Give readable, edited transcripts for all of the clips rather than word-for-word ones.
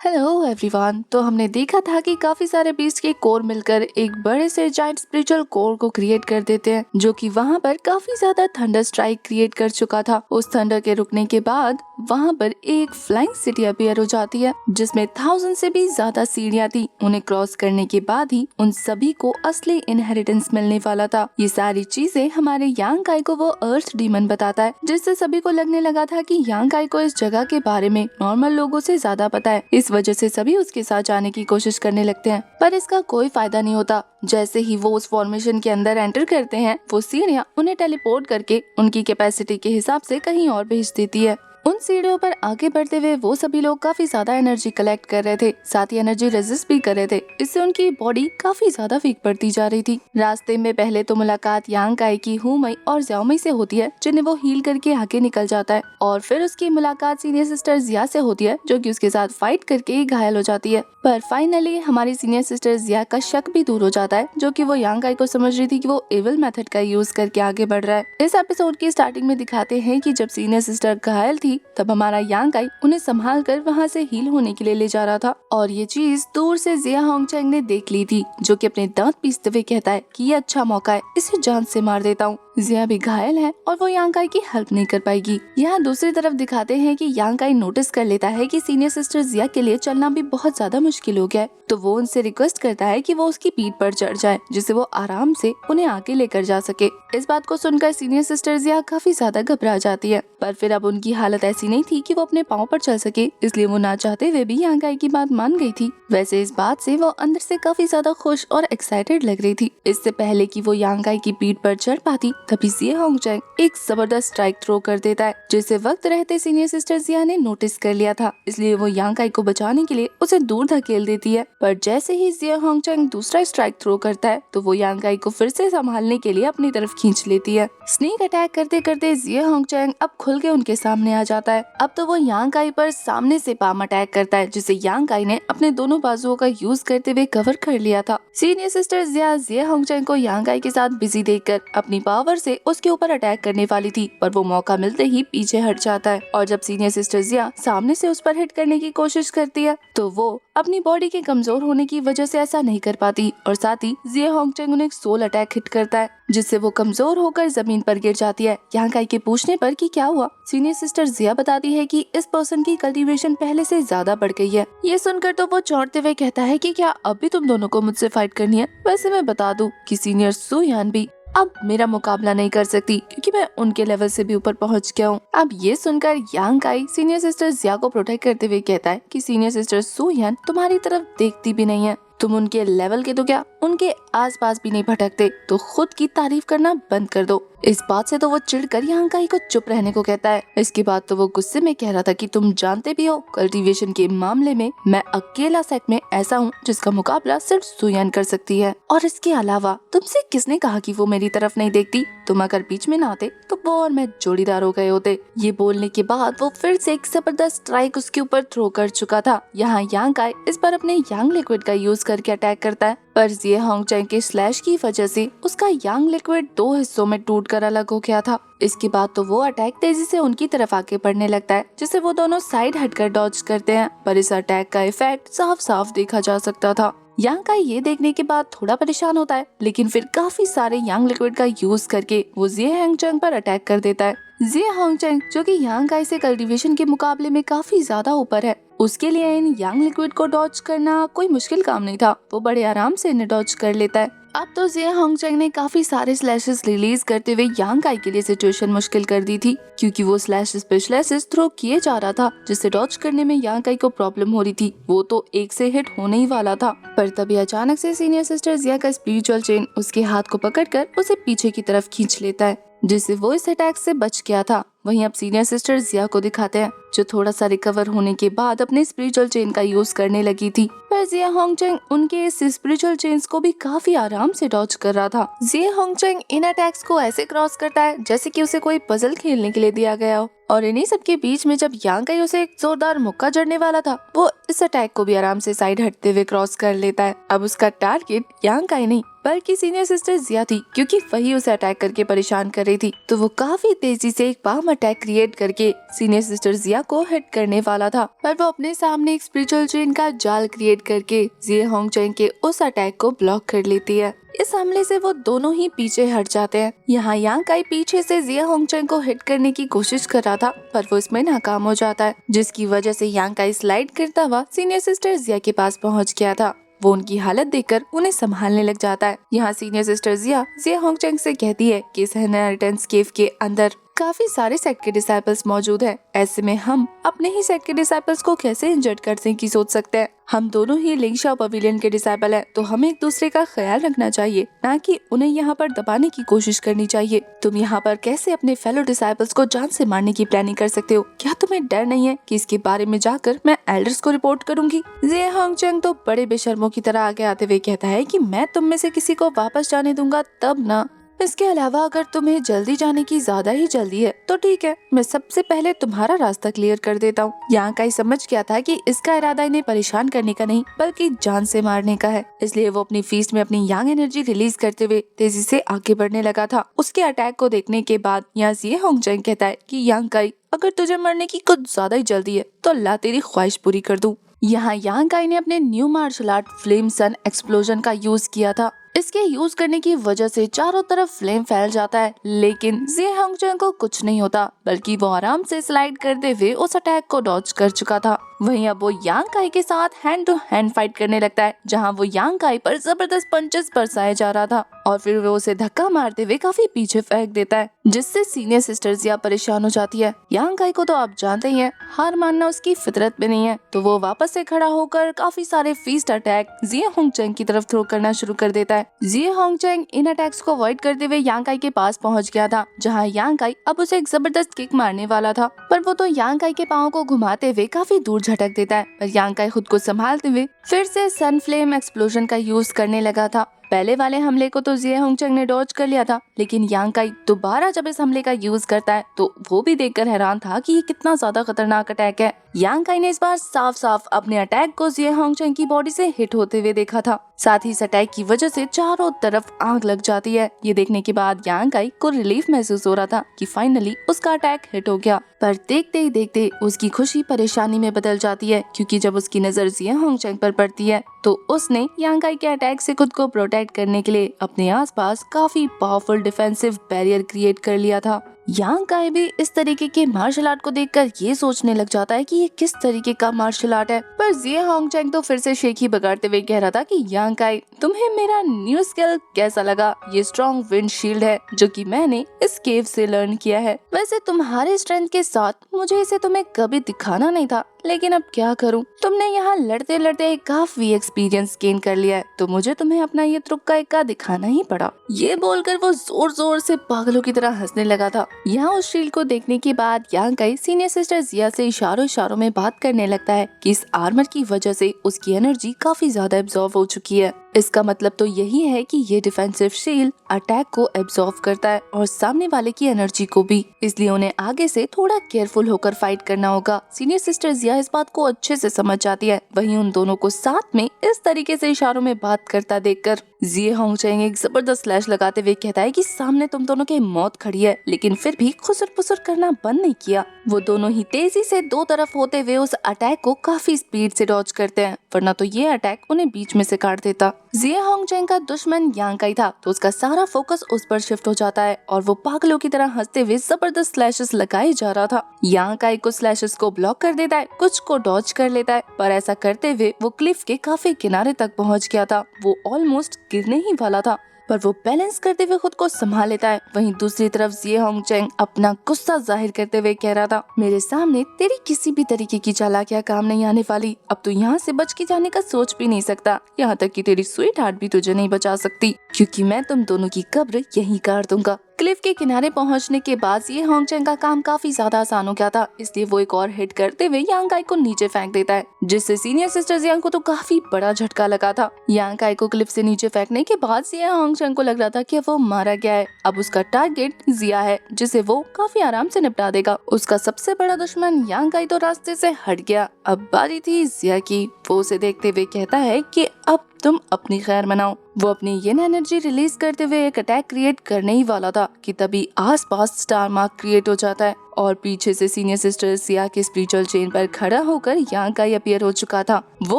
Hello everyone. तो हमने देखा था कि काफी सारे बीस्ट के कोर मिलकर एक बड़े से जाइंट स्पिरिचुअल कोर को क्रिएट कर देते हैं, जो कि वहां पर काफी ज्यादा थंडर स्ट्राइक क्रिएट कर चुका था। उस थंडर के रुकने के बाद वहां पर एक फ्लाइंग सिटी अपीयर हो जाती है, जिसमें 1000 से भी ज्यादा सीढ़ियां थी। उन्हें क्रॉस करने के बाद ही उन सभी को असली इनहेरिटेंस मिलने वाला था। ये सारी चीजें हमारे यांग काई को वो अर्थ डीमन बताता है, जिससे सभी को लगने लगा था कि यांग काई को इस जगह के बारे में नॉर्मल लोगों से ज्यादा पता है। इस वजह से सभी उसके साथ जाने की कोशिश करने लगते हैं, पर इसका कोई फायदा नहीं होता। जैसे ही वो उस फॉर्मेशन के अंदर एंटर करते हैं, वो सीढ़ियां उन्हें टेलीपोर्ट करके उनकी कैपेसिटी के हिसाब से कहीं और भेज देती है। उन सीढ़ियों पर आगे बढ़ते हुए वो सभी लोग काफी ज्यादा एनर्जी कलेक्ट कर रहे थे, साथ ही एनर्जी रेजिस्ट भी कर रहे थे। इससे उनकी बॉडी काफी ज्यादा वीक पड़ती जा रही थी। रास्ते में पहले तो मुलाकात यांग काई की हुमई और ज़्याओमई से होती है, जिन्हें वो हील करके आगे निकल जाता है, और फिर उसकी मुलाकात सीनियर सिस्टर जिया से होती है, जो कि उसके साथ फाइट करके ही घायल हो जाती है। पर फाइनली हमारी सीनियर सिस्टर जिया का शक भी दूर हो जाता है, जो कि वो यांग काई को समझ रही थी कि वो एविल मेथड का यूज करके आगे बढ़ रहा है। इस एपिसोड की स्टार्टिंग में दिखाते हैं कि जब सीनियर सिस्टर घायल थी, तब हमारा यांग काई उन्हें संभाल कर वहाँ से हील होने के लिए ले जा रहा था, और ये चीज दूर से जिया होंगचैंग ने देख ली थी, जो कि अपने दांत पीसते हुए कहता है कि ये अच्छा मौका है, इसे जान से मार देता हूँ। जिया भी घायल है और वो यांग काई की हेल्प नहीं कर पाएगी। यहाँ दूसरी तरफ दिखाते हैं कि यांग काई नोटिस कर लेता है कि सीनियर सिस्टर जिया के लिए चलना भी बहुत ज्यादा मुश्किल हो गया है, तो वो उनसे रिक्वेस्ट करता है कि वो उसकी पीठ पर चढ़ जाए, जिससे वो आराम से उन्हें आगे लेकर जा सके। इस बात को सुनकर सीनियर सिस्टर जिया काफी ज्यादा घबरा जाती है, पर फिर अब उनकी हालत ऐसी नहीं थी कि वो अपने पाँव पर चल सके, इसलिए वो ना चाहते हुए भी यांग काई की बात मान गई थी। वैसे इस बात से वो अंदर से काफी ज्यादा खुश और एक्साइटेड लग रही थी। इससे पहले कि वो यांग काई की पीठ पर चढ़ पाती, तभी जिया होंगचैंग एक जबरदस्त स्ट्राइक थ्रो कर देता है, जिसे वक्त रहते सीनियर सिस्टर जिया ने नोटिस कर लिया था, इसलिए वो यांग काई को बचाने के लिए उसे दूर धकेल देती है। पर जैसे ही जिया होंगचैंग दूसरा स्ट्राइक थ्रो करता है, तो वो यांग काई को फिर से संभालने के लिए अपनी तरफ खींच लेती है। स्नेक अटैक करते करते जिया होंगचैंग अब खुल के उनके सामने आ जाता है। अब तो वो यांग काई पर सामने से पाम अटैक करता है, जिसे यांग काई ने अपने दोनों बाजुओं का यूज करते हुए कवर कर लिया था। सीनियर सिस्टर जिया होंगचैंग को यांग काई के साथ बिजी देखकर अपनी पावर से उसके ऊपर अटैक करने वाली थी, पर वो मौका मिलते ही पीछे हट जाता है, और जब सीनियर सिस्टर जिया सामने से उस पर हिट करने की कोशिश करती है, तो वो अपनी बॉडी के कमजोर होने की वजह से ऐसा नहीं कर पाती, और साथ ही जिया होंगचैंग उन्हें एक सोल अटैक हिट करता है, जिससे वो कमजोर होकर जमीन पर गिर जाती है। यांग काई के पूछने पर कि क्या हुआ, सीनियर सिस्टर जिया बताती है कि इस पर्सन की कल्टीवेशन पहले से ज्यादा बढ़ गई है। ये सुनकर तो वो चौंकते हुए कहता है कि क्या अब भी तुम दोनों को मुझसे फाइट करनी है। वैसे मैं बता दूं कि सीनियर सु यान भी अब मेरा मुकाबला नहीं कर सकती, क्योंकि मैं उनके लेवल से भी ऊपर पहुंच गया हूँ। अब ये सुनकर यांग काई सीनियर सिस्टर जिया को प्रोटेक्ट करते हुए कहता है कि सीनियर सिस्टर सु यान तुम्हारी तरफ देखती भी नहीं है, तुम उनके लेवल के तो क्या उनके आसपास भी नहीं भटकते, तो खुद की तारीफ करना बंद कर दो। इस बात से तो वो चिढ़कर यांग काई को चुप रहने को कहता है। इसके बाद तो वो गुस्से में कह रहा था कि तुम जानते भी हो कल्टीवेशन के मामले में मैं अकेला सेट में ऐसा हूँ जिसका मुकाबला सिर्फ सुयान कर सकती है, और इसके अलावा तुमसे किसने कहा कि वो मेरी तरफ नहीं देखती। तुम अगर बीच में ना आते तो वो और मैं जोड़ीदार हो गए होते। ये बोलने के बाद वो फिर से एक जबरदस्त स्ट्राइक उसके ऊपर थ्रो कर चुका था। यहाँ यांग काई इस बार अपने यांग लिक्विड का यूज करके अटैक करता है, पर जिया होंगचैंग के स्लैश की वजह से उसका यांग लिक्विड 2 हिस्सों में टूटकर अलग हो गया था। इसके बाद तो वो अटैक तेजी से उनकी तरफ आके बढ़ने लगता है, जिसे वो दोनों साइड हटकर डॉज करते हैं, पर इस अटैक का इफेक्ट साफ साफ देखा जा सकता था। यांग काई ये देखने के बाद थोड़ा परेशान होता है, लेकिन फिर काफी सारे यांग लिक्विड का यूज करके वो जिया होंगचैंग पर अटैक कर देता है। जिया होंगचैंग, जो कि यांग काई से कल्टीवेशन के मुकाबले में काफी ज्यादा ऊपर है, उसके लिए इन यांग लिक्विड को डॉज करना कोई मुश्किल काम नहीं था। वो बड़े आराम से इन्हें डॉज कर लेता है। अब तो जिया होंगचैंग ने काफी सारे स्लैशेस रिलीज करते हुए यांग काई के लिए सिचुएशन मुश्किल कर दी थी, क्योंकि वो स्लैशेस पे स्लैशेस थ्रो किए जा रहा था, जिससे डॉज करने में यांग काई को प्रॉब्लम हो रही थी। वो तो एक से हिट होने ही वाला था, पर तभी अचानक से सीनियर सिस्टर जिया का स्पिरिचुअल चेन उसके हाथ को पकड़कर उसे पीछे की तरफ खींच लेता है, जिससे वो इस अटैक से बच गया था। वहीं अब सीनियर सिस्टर जिया को दिखाते हैं, जो थोड़ा सा रिकवर होने के बाद अपने स्पिरिचुअल चेन का यूज करने लगी थी, पर जिया होंगचैंग उनके इस स्पिरिचुअल चेन्स को भी काफी आराम से डॉज कर रहा था। जिया होंगचैंग इन अटैक्स को ऐसे क्रॉस करता है जैसे कि उसे कोई पजल खेलने के लिए दिया गया हो, और इन्हीं सबके बीच में जब यांग उसे एक जोरदार मुक्का जड़ने वाला था, वो इस अटैक को भी आराम से साइड हटते हुए क्रॉस कर लेता है। अब उसका टारगेट यांग नहीं बल्कि सीनियर सिस्टर जिया थी, क्योंकि वही उसे अटैक करके परेशान कर रही थी। तो वो काफी तेजी से एक पाम अटैक क्रिएट करके सीनियर सिस्टर जिया को हिट करने वाला था, पर वो अपने सामने एक स्पिरिचुअल चेन का जाल क्रिएट करके जिया होंगचेंग के उस अटैक को ब्लॉक कर लेती है। इस हमले से वो दोनों ही पीछे हट जाते हैं। यहाँ यांग काई पीछे से जिया होंगचेंग को हिट करने की कोशिश कर रहा था, पर वो इसमें नाकाम हो जाता है, जिसकी वजह से यांग काई स्लाइड करता हुआ सीनियर सिस्टर जिया के पास पहुँच गया था। वो उनकी हालत देखकर उन्हें संभालने लग जाता है। यहाँ सीनियर सिस्टर जिया होंगचेंग से कहती है कि इस इनहेरिटेंस केव के अंदर काफी सारे सेक्ट के डिसाइपल्स मौजूद हैं। ऐसे में हम अपने ही सेक्ट के डिसाइपल्स को कैसे इंजर्ड करने की सोच सकते हैं। हम दोनों ही लिंगशाओ पवेलियन के डिसाइपल हैं, तो हमें एक दूसरे का ख्याल रखना चाहिए, ना कि उन्हें यहाँ पर दबाने की कोशिश करनी चाहिए। तुम यहाँ पर कैसे अपने फेलो डिसाइपल्स को जान से मारने की प्लानिंग कर सकते हो? क्या तुम्हें डर नहीं है कि इसके बारे में जाकर मैं एल्डर्स को रिपोर्ट करूंगी? जिया होंगचेंग तो बड़े बेशर्मों की तरह आगे आते हुए कहता है कि मैं तुम में से किसी को वापस जाने दूंगा तब ना। इसके अलावा अगर तुम्हें जल्दी जाने की ज्यादा ही जल्दी है तो ठीक है, मैं सबसे पहले तुम्हारा रास्ता क्लियर कर देता हूँ। यहाँ काई समझ गया था कि इसका इरादा इन्हें परेशान करने का नहीं बल्कि जान से मारने का है, इसलिए वो अपनी फीस्ट में अपनी यांग एनर्जी रिलीज करते हुए तेजी से आगे बढ़ने लगा था। उसके अटैक को देखने के बाद यहाँ जिया होंगचेंग कहता है कि यांग काई, अगर तुझे मरने की कुछ ज्यादा ही जल्दी है तो ला तेरी ख्वाहिश पूरी कर दूं। यहाँ यांग काई ने अपने न्यू मार्शल आर्ट फ्लेम सन एक्सप्लोजन का यूज किया था। इसके यूज करने की वजह से चारों तरफ फ्लेम फैल जाता है, लेकिन जिया होंगचेंग को कुछ नहीं होता, बल्कि वो आराम से स्लाइड करते हुए उस अटैक को डॉज कर चुका था। वहीं अब वो यांग काई के साथ हैंड टू हैंड फाइट करने लगता है, जहां वो यांग काई पर जबरदस्त पंचेस बरसाया जा रहा था और फिर वो उसे धक्का मारते हुए काफी पीछे फेंक देता है, जिससे सीनियर सिस्टर जिया परेशान हो जाती है। यांग काई को तो आप जानते ही हैं, हार मानना उसकी फितरत में नहीं है, तो वो वापस से खड़ा होकर काफी सारे फीस्ट अटैक जिया होंगचेंग की तरफ थ्रो करना शुरू कर देता है। जिया होंगचेंग इन अटैक्स को अवॉइड करते हुए यांग काई के पास पहुंच गया था, जहां यांग काई अब उसे एक जबरदस्त किक मारने वाला था, पर वो तो यांग काई के पांव को घुमाते हुए काफी दूर झटक देता है। पर यांग काई खुद को संभालते हुए फिर से सन फ्लेम एक्सप्लोजन का यूज करने लगा था। पहले वाले हमले को तो जिया होंगचेंग ने डॉज कर लिया था, लेकिन यांग काई दोबारा जब इस हमले का यूज करता है तो वो भी देखकर हैरान था कि ये कितना ज्यादा खतरनाक अटैक है। यांग काई ने इस बार साफ साफ अपने अटैक को जिया होंगचेंग की बॉडी से हिट होते हुए देखा था। साथ ही इस अटैक की वजह से चारों तरफ आग लग जाती है। ये देखने के बाद यांग काई को रिलीफ महसूस हो रहा था कि फाइनली उसका अटैक हिट हो गया, पर देखते ही देखते उसकी खुशी परेशानी में बदल जाती है, क्योंकि जब उसकी नजर जिया होंगचेंग पर पड़ती है तो उसने यांग काई के अटैक से खुद को प्रोटेक्ट करने के लिए अपने आसपास काफी पावरफुल डिफेंसिव बैरियर क्रिएट कर लिया था। यांग काई भी इस तरीके के मार्शल आर्ट को देखकर ये सोचने लग जाता है कि ये किस तरीके का मार्शल आर्ट है, पर जिया होंगचेंग तो फिर से शेखी बगाड़ते हुए कह रहा था कि यांग काई, तुम्हें मेरा न्यू स्किल कैसा लगा? ये स्ट्रॉन्ग विंड शील्ड है जो कि मैंने इस केव से लर्न किया है। वैसे तुम्हारे स्ट्रेंथ के साथ मुझे इसे तुम्हें कभी दिखाना नहीं था, लेकिन अब क्या करूं? तुमने यहाँ लड़ते लड़ते काफी एक्सपीरियंस गेन कर लिया है, तो मुझे तुम्हें अपना ये तुक्का का इक्का दिखाना ही पड़ा। ये बोलकर वो जोर जोर से पागलों की तरह हंसने लगा था। यहाँ उस शील्ड को देखने के बाद यांग काई सीनियर सिस्टर जिया से इशारों इशारों में बात करने लगता है कि इस आर्मर की वजह से उसकी एनर्जी काफी ज्यादा एब्जॉर्ब हो चुकी है। इसका मतलब तो यही है कि ये डिफेंसिव शील्ड अटैक को एब्जॉर्ब करता है और सामने वाले की एनर्जी को भी, इसलिए उन्हें आगे से थोड़ा केयरफुल होकर फाइट करना होगा। सीनियर सिस्टर जिया इस बात को अच्छे से समझ जाती है। वहीं उन दोनों को साथ में इस तरीके से इशारों में बात करता देखकर जिया होंगचेंग एक जबरदस्त स्लैश लगाते हुए कहता है कि सामने तुम दोनों की मौत खड़ी है, लेकिन फिर भी खुसर पुसर करना बंद नहीं किया। वो दोनों ही तेजी से दो तरफ होते हुए उस अटैक को काफी स्पीड से डॉज करते हैं, वरना तो ये अटैक उन्हें बीच में से काट देता। जिया होंगचेंग का दुश्मन यांग काई था, तो उसका सारा फोकस उस पर शिफ्ट हो जाता है और वो पागलों की तरह हंसते हुए जबरदस्त स्लैशेस लगाए जा रहा था। यांग काई कुछ स्लैशेस को ब्लॉक कर देता है, कुछ को डॉज कर लेता है, पर ऐसा करते हुए वो क्लिफ के काफी किनारे तक पहुंच गया था। वो ऑलमोस्ट गिरने ही वाला था, पर वो बैलेंस करते हुए खुद को संभाल लेता है। वहीं दूसरी तरफ जिया होंगचेंग अपना गुस्सा जाहिर करते हुए कह रहा था, मेरे सामने तेरी किसी भी तरीके की चालाकियां काम नहीं आने वाली। अब तू यहाँ से बच के जाने का सोच भी नहीं सकता, यहाँ तक कि तेरी स्वीट हार्ट भी तुझे नहीं बचा सकती, क्योंकि मैं तुम दोनों की कब्र यहीं काट दूंगा। क्लिफ के किनारे पहुंचने के बाद ये होंगचेंग का काम काफी ज्यादा आसान हो गया था, इसलिए वो एक और हिट करते हुए यांग काई को नीचे फेंक देता है, जिससे सीनियर सिस्टर जियांग को तो काफी बड़ा झटका लगा था। यांग काई को क्लिफ से नीचे फेंकने के बाद ये होंगचेंग को लग रहा था कि वो मारा गया है। अब उसका टारगेट जिया है, जिसे वो काफी आराम से निपटा देगा। उसका सबसे बड़ा दुश्मन यांग काई तो रास्ते से हट गया। अब बारी थी जिया की। वो उसे देखते हुए कहता है कि अब तुम अपनी खैर मनाओ। वो अपनी यिन एनर्जी रिलीज करते हुए एक अटैक क्रिएट करने ही वाला था कि तभी आसपास स्टार मार्क क्रिएट हो जाता है और पीछे से सीनियर सिस्टर सिया के स्पिरिचुअल चेन पर खड़ा होकर यांग काई अपीयर हो चुका था। वो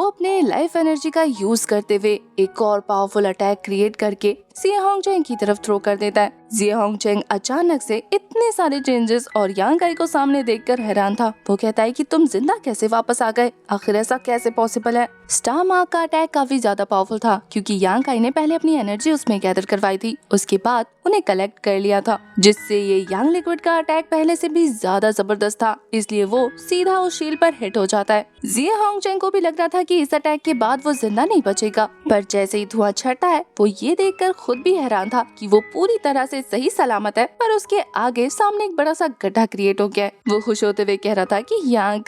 अपने लाइफ एनर्जी का यूज करते हुए एक और पावरफुल अटैक क्रिएट करके जिया होंगचेंग की तरफ थ्रो कर देता है। जिया होंगचेंग अचानक से इतने सारे चेंजेस और यांग काई को सामने देखकर हैरान था। वो कहता है कि तुम जिंदा कैसे वापस आ गए, आखिर ऐसा कैसे पॉसिबल है। स्टार मार्क का अटैक काफी ज्यादा पावरफुल था क्योंकि यांग काई ने पहले अपनी एनर्जी उसमें गैदर करवाई थी, उसके बाद उन्हें कलेक्ट कर लिया था, जिससे ये यांग लिक्विड का अटैक पहले से भी ज्यादा जबरदस्त था, इसलिए वो सीधा उस शील्ड पर हिट हो जाता है। जिया होंगचेंग को भी लग रहा था कि इस अटैक के बाद वो जिंदा नहीं बचेगा, पर जैसे ही धुआं छटा है वो ये देखकर खुद भी हैरान था कि वो पूरी तरह से सही सलामत है, पर उसके आगे सामने एक बड़ा सा गड्ढा क्रिएट हो गया है। वो खुश होते हुए कह रहा था कि यांग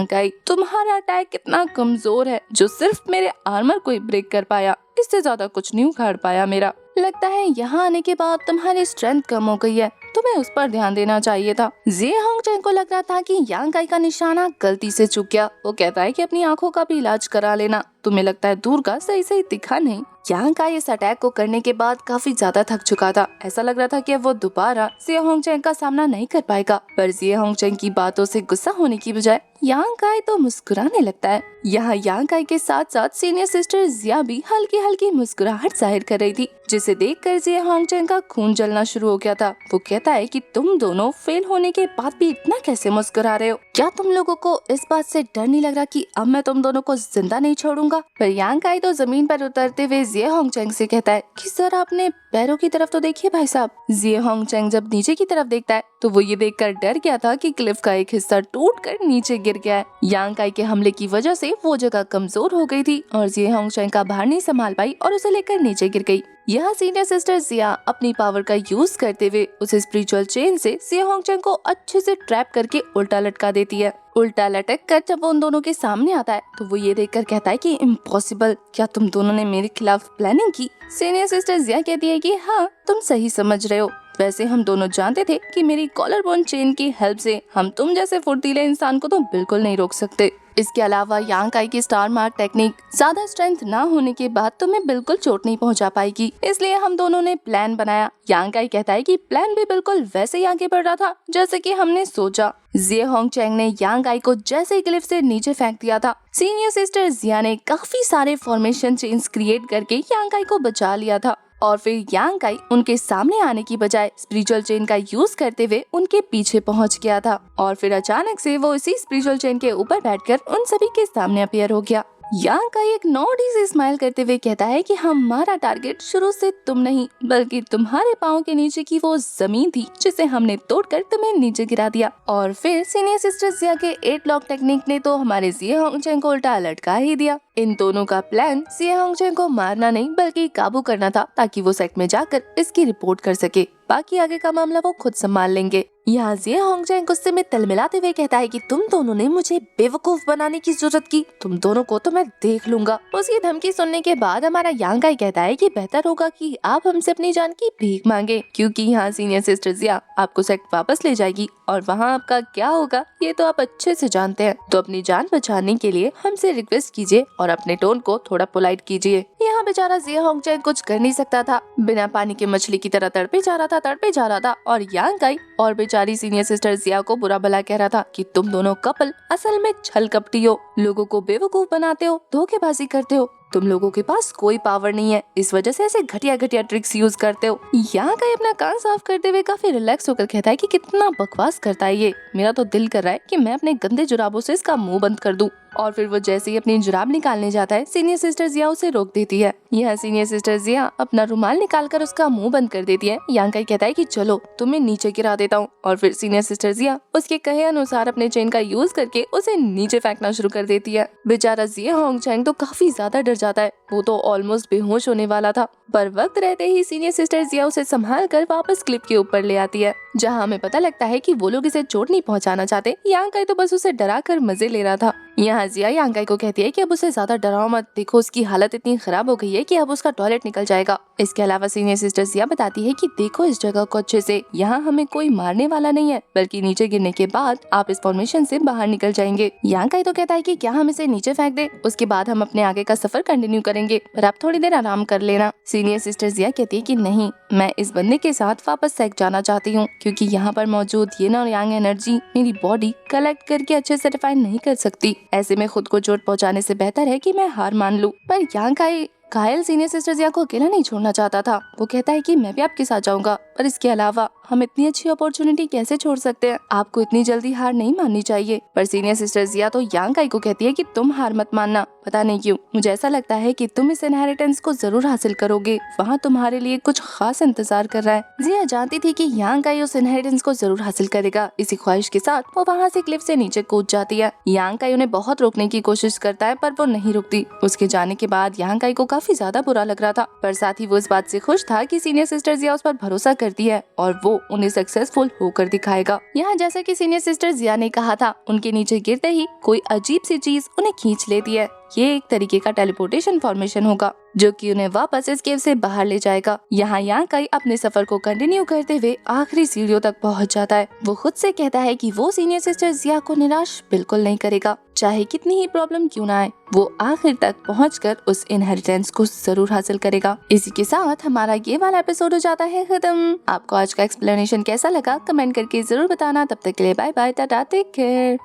काई तुम्हारा अटैक कितना कमजोर है, जो सिर्फ मेरे आर्मर को ही ब्रेक कर पाया, इससे ज्यादा कुछ नहीं उखाड़ पाया मेरा। लगता है यहाँ आने के बाद तुम्हारी स्ट्रेंथ कम हो गई है, तुम्हें उस पर ध्यान देना चाहिए था। जिया होंगचेंग को लग रहा था कि यांग काई का निशाना गलती से चूक गया। वो कहता है कि अपनी आंखों का भी इलाज करा लेना, तुम्हें लगता है दूर का सही दिखा नहीं। यांग काई इस अटैक को करने के बाद काफी ज्यादा थक चुका था। ऐसा लग रहा था कि वो दोबारा जिया होंगचेंग का सामना नहीं कर पाएगा, पर जिया होंगचेंग की बातों से गुस्सा होने की बजाय यांग काई तो मुस्कुराने लगता है। यहाँ यांग काई के साथ साथ सीनियर सिस्टर जिया भी हल्की हल्की मुस्कुराहट जाहिर कर रही थी, जिसे देखकर जिया होंगचेंग का खून जलना शुरू हो गया था। वो कहता है कि तुम दोनों फेल होने के बाद भी इतना कैसे मुस्कुरा रहे हो, क्या तुम लोगों को इस बात से डर नहीं लग रहा कि अब मैं तुम दोनों को जिंदा नहीं छोड़ूंगा। पर यांग काई तो जमीन पर उतरते हुए जिया होंगचेंग से कहता है कि जरा अपने पैरों की तरफ तो देखिए भाई साहब। जिया होंगचेंग जब नीचे की तरफ देखता है तो वो ये देखकर डर गया था कि क्लिफ का एक हिस्सा टूटकर नीचे गिर गया है। यांग काई के हमले की वजह से वो जगह कमजोर हो गई थी और जिया होंगचेंग का भार नहीं संभाल पाई और उसे लेकर नीचे गिर गई। यहाँ सीनियर सिस्टर जिया अपनी पावर का यूज करते हुए उसे स्पिरिचुअल चेन से जिया होंगचेंग को अच्छे से ट्रैप करके उल्टा लटका देती है। उल्टा लटक कर जब वो उन दोनों के सामने आता है तो वो ये देखकर कहता है कि इम्पॉसिबल, क्या तुम दोनों ने मेरे खिलाफ प्लानिंग की। सीनियर सिस्टर जिया कहती है कि हाँ, तुम सही समझ रहे हो। वैसे हम दोनों जानते थे कि मेरी कॉलर बोन चेन की हेल्प से हम तुम जैसे फुर्तीले इंसान को तो बिल्कुल नहीं रोक सकते। इसके अलावा यांग काई की स्टार मार्क टेक्निक ज्यादा स्ट्रेंथ ना होने के बाद तुम्हें बिल्कुल चोट नहीं पहुंचा पाएगी, इसलिए हम दोनों ने प्लान बनाया। यांग काई कहता है कि प्लान भी बिल्कुल वैसे ही आगे बढ़ रहा था जैसे कि हमने सोचा। जिया होंगचेंग ने यांग काई को जैसे ही क्लिफ से नीचे फेंक दिया था, सीनियर सिस्टर जिया ने काफी सारे फॉर्मेशन चेन्स क्रिएट करके यांग काई को बचा लिया था और फिर यांग काई उनके सामने आने की बजाय स्पिरिचुअल चेन का यूज करते हुए उनके पीछे पहुंच गया था और फिर अचानक से वो इसी स्पिरिचुअल चेन के ऊपर बैठकर उन सभी के सामने अपीयर हो गया। यांग काई एक नॉटी से स्माइल करते हुए कहता है कि हमारा टारगेट शुरू से तुम नहीं बल्कि तुम्हारे पाँव के नीचे की वो जमीन थी जिसे हमने तोड़कर तुम्हें नीचे गिरा दिया। और फिर सीनियर सिस्टर जिया के 8 लॉक टेक्निक ने तो हमारे जिया होंगचेंग को उल्टा लटका ही दिया। इन दोनों का प्लान जिया होंगचेंग को मारना नहीं बल्कि काबू करना था ताकि वो सेट में जाकर इसकी रिपोर्ट कर सके। बाकी आगे का मामला वो खुद संभाल लेंगे। यहाँ जिया होंगचेंग गुस्से में तिलमिलाते हुए कहता है कि तुम दोनों ने मुझे बेवकूफ बनाने की जरूरत की, तुम दोनों को तो मैं देख लूंगा। उसकी धमकी सुनने के बाद हमारा यांग काई कहता है कि बेहतर होगा कि आप हमसे अपनी जान की भीख मांगे, क्योंकि यहाँ सीनियर सिस्टर जिया आपको सेक्ट वापस ले जाएगी और वहाँ आपका क्या होगा ये तो आप अच्छे से जानते हैं। तो अपनी जान बचाने के लिए हमसे रिक्वेस्ट कीजिए और अपने टोन को थोड़ा पोलाइट कीजिए। यहाँ बेचारा जिया होंगचेंग कुछ कर नहीं सकता था, बिना पानी के मछली की तरह तड़पे जा रहा था और यांग काई और बेचारी सीनियर सिस्टर जिया को बुरा भला कह रहा था कि तुम दोनों कपल असल में छल कपटी हो, लोगों को बेवकूफ बनाते हो, धोखेबाजी करते हो, तुम लोगों के पास कोई पावर नहीं है, इस वजह से ऐसे घटिया ट्रिक्स यूज करते हो। यहाँ का अपना कान साफ करते हुए काफी रिलैक्स होकर कहता है कि कितना बकवास करता है ये, मेरा तो दिल कर रहा है कि मैं अपने गंदे जुराबों से इसका मुंह बंद कर दूं। और फिर वो जैसे ही अपनी जुराब निकालने जाता है, सीनियर सिस्टर जिया उसे रोक देती है। यह सीनियर सिस्टर जिया अपना रुमाल निकालकर उसका मुंह बंद कर देती है। यांग काई कहता है कि चलो तुम्हें नीचे गिरा देता हूँ, और फिर सीनियर सिस्टर जिया उसके कहे अनुसार अपने चेन का यूज करके उसे नीचे फेंकना शुरू कर देती है। बेचारा जिया होंगचैंग तो काफी ज्यादा डर जाता है, वो तो ऑलमोस्ट बेहोश होने वाला था, पर वक्त रहते ही सीनियर सिस्टर जिया उसे संभाल कर वापस क्लिप के ऊपर ले आती है, जहाँ हमें पता लगता है कि वो लोग इसे चोट नहीं पहुंचाना चाहते। यांग काई तो बस उसे डरा कर मजे ले रहा था। यहाँ जिया यांग काई को कहती है कि अब उसे ज्यादा डराओ मत, देखो उसकी हालत इतनी खराब हो गई है कि अब उसका टॉयलेट निकल जाएगा। इसके अलावा सीनियर सिस्टर जिया बताती है कि देखो इस जगह को अच्छे से, यहाँ हमें कोई मारने वाला नहीं है, बल्कि नीचे गिरने के बाद आप इस फॉर्मेशन से बाहर निकल जाएंगे। यांग काई तो कहता है कि क्या हम इसे नीचे फेंक दे, उसके बाद हम अपने आगे का सफर कंटिन्यू करेंगे, पर आप थोड़ी देर आराम कर लेना। सीनियर सिस्टर जिया कहती है कि नहीं, मैं इस बंदे के साथ वापस सेक जाना चाहती हूँ, क्योंकि यहाँ पर मौजूद येन और यांग एनर्जी मेरी बॉडी कलेक्ट करके अच्छे से डिफाइन नहीं कर सकती। ऐसे में खुद को चोट पहुँचाने से बेहतर है कि मैं हार मान लूँ। पर यांग काई घायल सीनियर सिस्टर जिया को अकेला नहीं छोड़ना चाहता था। वो कहता है कि मैं भी आपके साथ जाऊंगा, पर इसके अलावा हम इतनी अच्छी अपॉर्चुनिटी कैसे छोड़ सकते हैं, आपको इतनी जल्दी हार नहीं माननी चाहिए। पर सीनियर सिस्टर जिया तो यांग काई को कहती है कि तुम हार मत मानना, पता नहीं क्यों मुझे ऐसा लगता है कि तुम इस इनहेरिटेंस को जरूर हासिल करोगे, वहाँ तुम्हारे लिए कुछ खास इंतजार कर रहा है। जिया जानती थी कि यांग काई उस इनहेरिटेंस को जरूर हासिल करेगा। इसी ख्वाहिश के साथ वो वहाँ से क्लिफ से नीचे कूद जाती है। यांग काई उन्हें बहुत रोकने की कोशिश करता है, पर वो नहीं रुकती। उसके जाने के बाद यांग काई को काफी ज्यादा बुरा लग रहा था, पर साथ ही वो इस बात से खुश था कि सीनियर सिस्टर जिया उस पर भरोसा करती है और वो उन्हें सक्सेसफुल होकर दिखाएगा। यहाँ जैसा कि सीनियर सिस्टर जिया ने कहा था, उनके नीचे गिरते ही कोई अजीब सी चीज उन्हें खींच लेती है। ये एक तरीके का टेलीपोर्टेशन फॉर्मेशन होगा जो कि उन्हें वापस इस केव से बाहर ले जाएगा। यहाँ यांग काई अपने सफर को कंटिन्यू करते हुए आखिरी सीढ़ियों तक पहुँच जाता है। वो खुद से कहता है कि वो सीनियर सिस्टर जिया को निराश बिल्कुल नहीं करेगा, चाहे कितनी ही प्रॉब्लम क्यों ना आए, वो आखिर तक पहुंचकर उस इनहेरिटेंस को जरूर हासिल करेगा। इसी के साथ हमारा ये वाला एपिसोड हो जाता है खत्म। आपको आज का एक्सप्लेनेशन कैसा लगा कमेंट करके जरूर बताना। तब तक के लिए bye bye, tata, take care.